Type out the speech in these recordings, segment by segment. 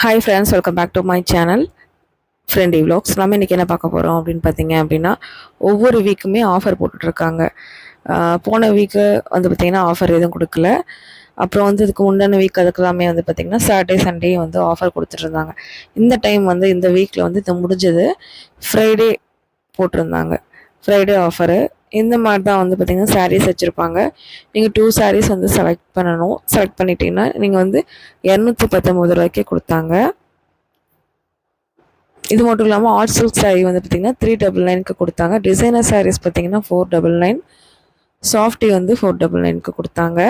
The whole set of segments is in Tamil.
Hi friends, welcome back to my channel Friendly Vlogs. நம்ம இன்னைக்கு என்ன பார்க்க போகிறோம் அப்படின்னு பார்த்தீங்க அப்படின்னா ஒவ்வொரு வீக்குமே ஆஃபர் போட்டுட்ருக்காங்க. போன வீக்கு வந்து பார்த்திங்கன்னா ஆஃபர் எதுவும் கொடுக்கல. அப்புறம் வந்து இதுக்கு முன்னாடி வீக் அதுக்கெல்லாமே வந்து பார்த்திங்கன்னா சாட்டர்டே சண்டே வந்து ஆஃபர் கொடுத்துட்ருந்தாங்க. இந்த டைம் வந்து இந்த வீக்கில் வந்து இது முடிஞ்சது ஃப்ரைடே போட்டிருந்தாங்க. ஃப்ரைடே ஆஃபரு இந்த மாதிரி தான் வந்து பார்த்திங்கன்னா சாரீஸ் வச்சுருப்பாங்க. நீங்கள் 2 சாரீஸ் வந்து செலக்ட் பண்ணணும். செலக்ட் பண்ணிட்டீங்கன்னா நீங்கள் வந்து 219 ரூபாய்க்கே கொடுத்தாங்க. இது மட்டும் இல்லாமல் ஆர்ட் சில்க் சாரீ வந்து பார்த்திங்கன்னா 399க்கு கொடுத்தாங்க. டிசைனர் சாரீஸ் பார்த்திங்கன்னா 499, சாஃப்டி வந்து 499க்கு கொடுத்தாங்க.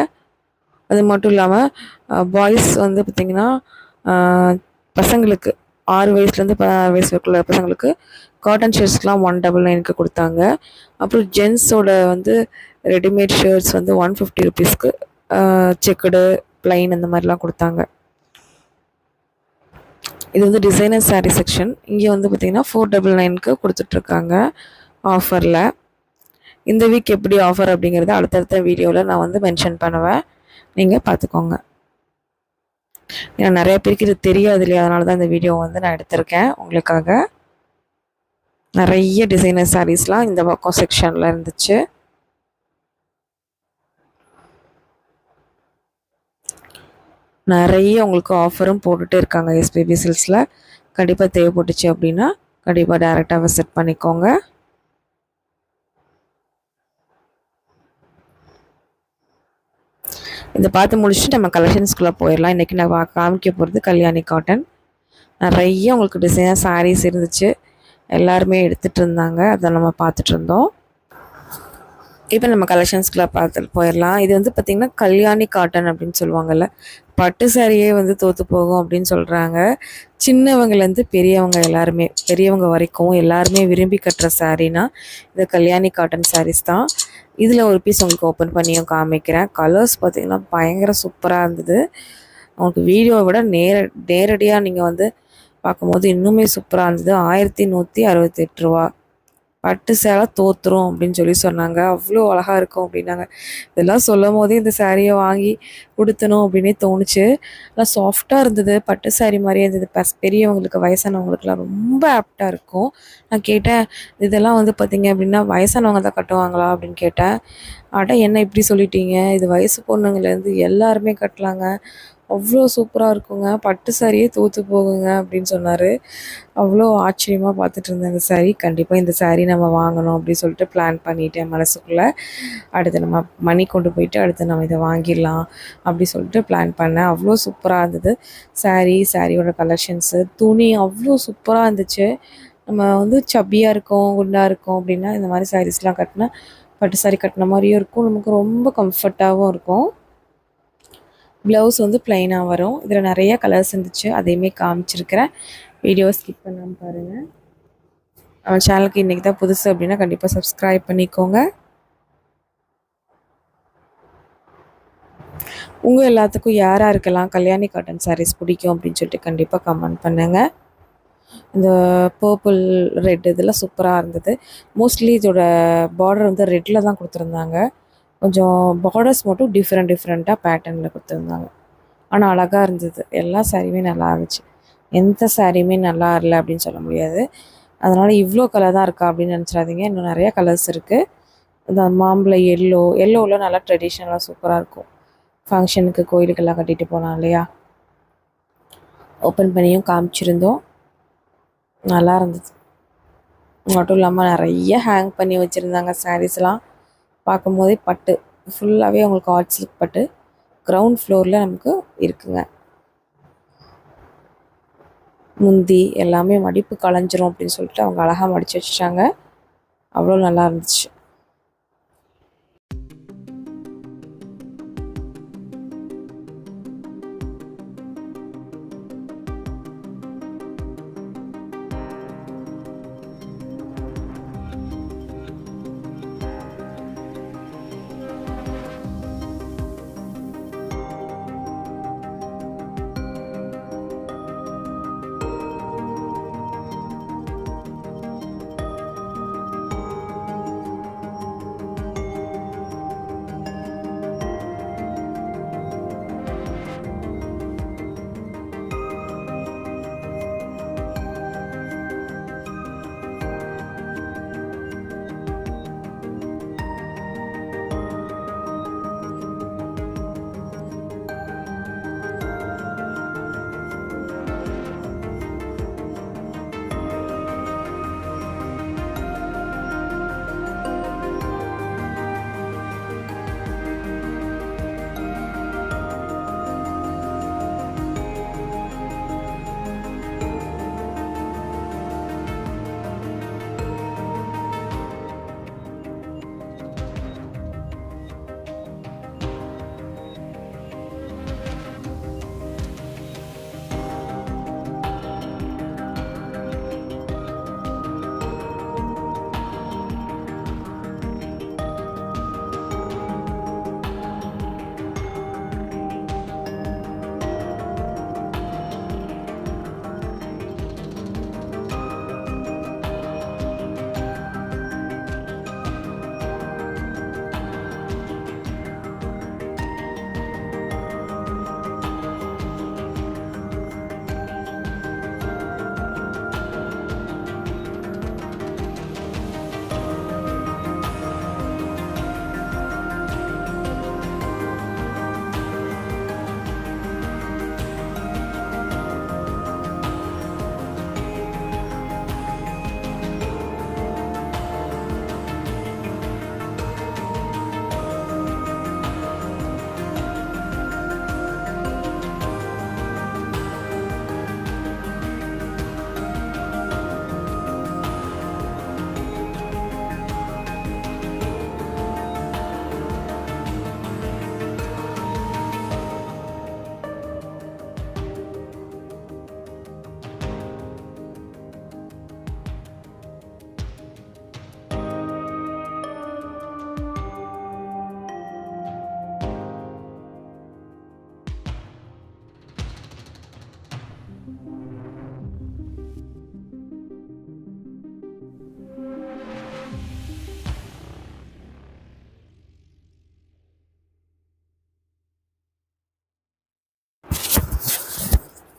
அது மட்டும் இல்லாமல் பாய்ஸ் வந்து பார்த்திங்கன்னா பசங்களுக்கு 6 வயசுலேருந்து 16 வயசுக்குள்ள பசங்களுக்கு காட்டன் ஷர்ட்ஸ்லாம் 199க்கு கொடுத்தாங்க. அப்புறம் ஜென்ஸோட வந்து ரெடிமேட் ஷர்ட்ஸ் வந்து 150 ருபீஸ்க்கு செக்குடு ப்ளைன் அந்த மாதிரிலாம் கொடுத்தாங்க. இது வந்து டிசைனர் சாரீ செக்ஷன். இங்கே வந்து பார்த்திங்கன்னா 499க்கு கொடுத்துட்ருக்காங்க ஆஃபரில். இந்த வீக் எப்படி ஆஃபர் அப்படிங்கிறத அடுத்தடுத்த வீடியோவில் நான் வந்து மென்ஷன் பண்ணுவேன், நீங்கள் பார்த்துக்கோங்க. ஏன்னா நிறைய பேருக்கு இது தெரியாது இல்லையா, அதனால தான் இந்த வீடியோ வந்து நான் எடுத்திருக்கேன் உங்களுக்காக. நிறைய டிசைனர் சாரீஸ்லாம் இந்த பக்கம் செக்ஷனில் இருந்துச்சு. நிறைய உங்களுக்கு ஆஃபரும் போட்டுகிட்டே இருக்காங்க எஸ்பிபி சில்க்ஸில். கண்டிப்பாக தேவைப்பட்டுச்சு அப்படின்னா கண்டிப்பாக டைரெக்டாக விசிட் பண்ணிக்கோங்க. இதை பார்த்து முடிச்சுட்டு நம்ம கலெக்ஷன்ஸ்குள்ளே போயிடலாம். இன்றைக்கி நான் காமிக்க போகிறது கல்யாணி காட்டன். நிறைய உங்களுக்கு டிசைனர் சாரீஸ் இருந்துச்சு, எல்லாருமே எடுத்துகிட்டு இருந்தாங்க, அதை நம்ம பார்த்துட்டு இருந்தோம். இப்போ நம்ம கலெக்ஷன்ஸ்குள்ளே பார்த்துட்டு போயிடலாம். இது வந்து பார்த்திங்கன்னா கல்யாணி காட்டன் அப்படின்னு சொல்லுவாங்கள்ல, பட்டு சாரியே வந்து தோற்று போகும் அப்படின்னு சொல்கிறாங்க. சின்னவங்கலேருந்து பெரியவங்க எல்லாருமே, பெரியவங்க வரைக்கும் எல்லாருமே விரும்பி கட்டுற சாரீனா இது கல்யாணி காட்டன் சாரீஸ் தான். இதில் ஒரு பீஸ் உங்களுக்கு ஓப்பன் பண்ணியும் காமிக்கிறேன். கலர்ஸ் பார்த்திங்கன்னா பயங்கர சூப்பராக இருந்தது. உங்களுக்கு வீடியோவை விட நேரடியாக நீங்கள் வந்து பார்க்கும்போது இன்னுமே சூப்பராக இருந்தது. 1168 ரூபா. பட்டு சேலை தோற்றுரும் அப்படின்னு சொல்லி சொன்னாங்க. அவ்வளோ அழகாக இருக்கும் அப்படின்னாங்க. இதெல்லாம் சொல்லும் போதே இந்த சாரியை வாங்கி கொடுத்தணும் அப்படின்னே தோணுச்சு. நல்லா சாஃப்டாக இருந்தது, பட்டு சாரீ மாதிரியே இருந்தது. பெரியவங்களுக்கு வயசானவங்களுக்குலாம் ரொம்ப ஆப்டாக இருக்கும். நான் கேட்டேன், இதெல்லாம் வந்து பார்த்திங்க அப்படின்னா வயசானவங்க தான் கட்டுவாங்களா அப்படின்னு கேட்டேன். என்ன இப்படி சொல்லிட்டீங்க, இது வயசு பொண்ணுங்கலேருந்து எல்லாருமே கட்டலாங்க, அவ்வளோ சூப்பராக இருக்குங்க, பட்டு சாரியே தோற்று போகுங்க அப்படின்னு சொன்னார். அவ்வளோ ஆச்சரியமாக பார்த்துட்டு இருந்தேன் இந்த சாரீ. கண்டிப்பாக இந்த சாரீ நம்ம வாங்கணும் அப்படின்னு சொல்லிட்டு பிளான் பண்ணிட்டேன் மனசுக்குள்ளே. அடுத்து நம்ம மணி கொண்டு போயிட்டு அடுத்து நம்ம இதை வாங்கிடலாம் அப்படி சொல்லிட்டு பிளான் பண்ணேன். அவ்வளோ சூப்பராக இருந்தது சாரியோட கலெக்ஷன்ஸு. துணி அவ்வளோ சூப்பராக இருந்துச்சு. நம்ம வந்து சப்பியாக இருக்கோம், குண்டாக இருக்கோம் அப்படின்னா இந்த மாதிரி சாரீஸ்லாம் கட்டினா பட்டு சாரீ கட்டின மாதிரியும் இருக்கும், நமக்கு ரொம்ப கம்ஃபர்ட்டாகவும் இருக்கும். ப்ளவுஸ் வந்து ப்ளைனாக வரும். இதில் நிறைய கலர்ஸ் இருந்துச்சு, அதையுமே காமிச்சிருக்கிறேன். வீடியோ ஸ்கிப் பண்ணாமல் பாருங்கள். நம்ம சேனலுக்கு இன்றைக்கி தான் புதுசு அப்படின்னா கண்டிப்பாக சப்ஸ்கிரைப் பண்ணிக்கோங்க. உங்கள் எல்லாத்துக்கும் யாருக்கெல்லாம் கல்யாணி காட்டன் சாரீஸ் பிடிக்கும் அப்படின்னு சொல்லிட்டு கண்டிப்பாக கமெண்ட் பண்ணுங்கள். இந்த பர்பிள் ரெட் இதெல்லாம் சூப்பராக இருந்தது. மோஸ்ட்லி இதோட பார்டர் வந்து ரெட்டில் தான் கொடுத்துருந்தாங்க. கொஞ்சம் பார்டர்ஸ் மட்டும் டிஃப்ரெண்ட்டாக பேட்டர்னில் கொடுத்துருந்தாங்க. ஆனால் அழகாக இருந்தது. எல்லா சாரியுமே நல்லா இருந்துச்சு. எந்த சாரியுமே நல்லா இல்லை அப்படின்னு சொல்ல முடியாது. அதனால் இவ்வளோ கலர் தான் இருக்கா அப்படின்னு நினச்சிடாதீங்க, இன்னும் நிறையா கலர்ஸ் இருக்குது. இந்த மாம்பழ எல்லோவில் நல்லா ட்ரெடிஷ்னலாக சூப்பராக இருக்கும். ஃபங்க்ஷனுக்கு கோயிலுக்கெல்லாம் கட்டிட்டு போகலாம் இல்லையா. ஓப்பன் பண்ணியும் காமிச்சிருந்தோம், நல்லா இருந்தது. மட்டும் இல்லாமல் நிறைய ஹேங் பண்ணி வச்சுருந்தாங்க சாரீஸ்லாம். பார்க்கும்போதே பட்டு ஃபுல்லாகவே அவங்களுக்கு ஆர்ட் சில்க் பட்டு கிரவுண்ட் ஃப்ளோரில் நமக்கு இருக்குங்க. முந்தி எல்லாமே மடிப்பு களைஞ்சிரும் அப்படின்னு சொல்லிட்டு அவங்க அழகாக மடித்து வச்சுட்டாங்க. அவ்வளோ நல்லா இருந்துச்சு.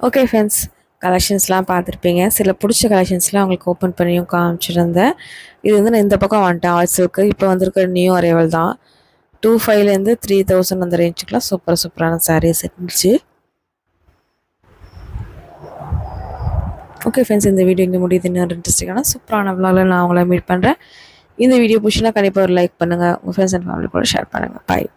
ஓகே ஃப்ரெண்ட்ஸ், கலெக்ஷன்ஸ்லாம் பார்த்துருப்பீங்க. சில பிடிச்ச கலெக்ஷன்ஸ்லாம் உங்களுக்கு ஓப்பன் பண்ணியும் காமிச்சிருந்தேன். இது வந்து நான் இந்த பக்கம் வந்துட்டேன் ஆல் சில்க்கு. இப்போ வந்திருக்க நியூ அரைவல் தான். 2500 3000 அந்த ரேஞ்சுக்குலாம் சூப்பரான சாரீஸ் இருந்துச்சு. ஓகே ஃப்ரெண்ட்ஸ், இந்த வீடியோ இங்கே முடியுது. இன்னொரு இன்ட்ரெஸ்டிங்கான சூப்பரான விளாகில் நான் உங்களை மீட் பண்ணுறேன். இந்த வீடியோ பிடிச்சினா கண்டிப்பாக ஒரு லைக் பண்ணுங்கள். உங்கள் ஃப்ரெண்ட்ஸ் அண்ட் ஃபேமிலி கூட ஷேர் பண்ணுங்கள். பாய்.